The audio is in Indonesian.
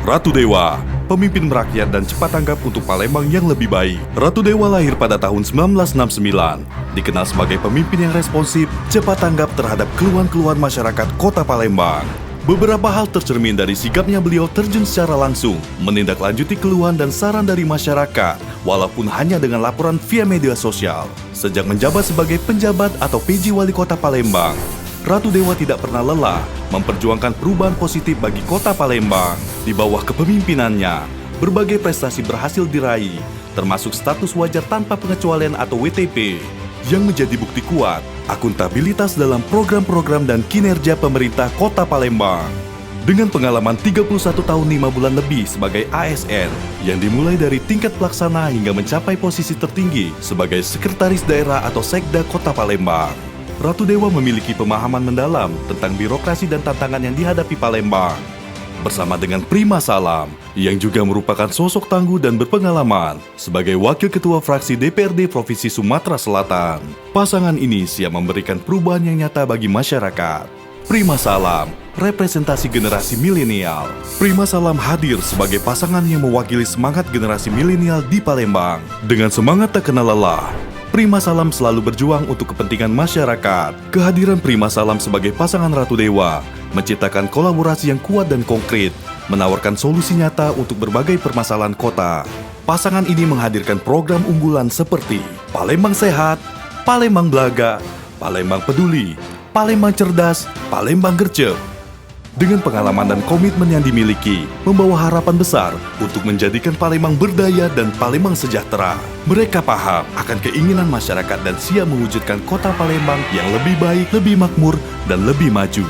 Ratu Dewa, pemimpin merakyat dan cepat tanggap untuk Palembang yang lebih baik. Ratu Dewa lahir pada tahun 1969, dikenal sebagai pemimpin yang responsif, cepat tanggap terhadap keluhan-keluhan masyarakat kota Palembang. Beberapa hal tercermin dari sikapnya beliau terjun secara langsung, menindaklanjuti keluhan dan saran dari masyarakat, walaupun hanya dengan laporan via media sosial. Sejak menjabat sebagai penjabat atau PJ Wali Kota Palembang, Ratu Dewa tidak pernah lelah memperjuangkan perubahan positif bagi kota Palembang. Di bawah kepemimpinannya, berbagai prestasi berhasil diraih, termasuk status wajar tanpa pengecualian atau WTP, yang menjadi bukti kuat akuntabilitas dalam program-program dan kinerja pemerintah kota Palembang. Dengan pengalaman 31 tahun 5 bulan lebih sebagai ASN, yang dimulai dari tingkat pelaksana hingga mencapai posisi tertinggi sebagai Sekretaris Daerah atau Sekda Kota Palembang, Ratu Dewa memiliki pemahaman mendalam tentang birokrasi dan tantangan yang dihadapi Palembang. Bersama dengan Prima Salam, yang juga merupakan sosok tangguh dan berpengalaman sebagai Wakil Ketua Fraksi DPRD Provinsi Sumatera Selatan. Pasangan ini siap memberikan perubahan yang nyata bagi masyarakat. Prima Salam, representasi generasi milenial. Prima Salam hadir sebagai pasangan yang mewakili semangat generasi milenial di Palembang. Dengan semangat tak kenal lelah, Prima Salam selalu berjuang untuk kepentingan masyarakat. Kehadiran Prima Salam sebagai pasangan Ratu Dewa menciptakan kolaborasi yang kuat dan konkret, menawarkan solusi nyata untuk berbagai permasalahan kota. Pasangan ini menghadirkan program unggulan seperti Palembang Sehat, Palembang Belaga, Palembang Peduli, Palembang Cerdas, Palembang Gercep. Dengan pengalaman dan komitmen yang dimiliki, membawa harapan besar untuk menjadikan Palembang berdaya dan Palembang sejahtera. Mereka paham akan keinginan masyarakat dan siap mewujudkan kota Palembang yang lebih baik, lebih makmur, dan lebih maju.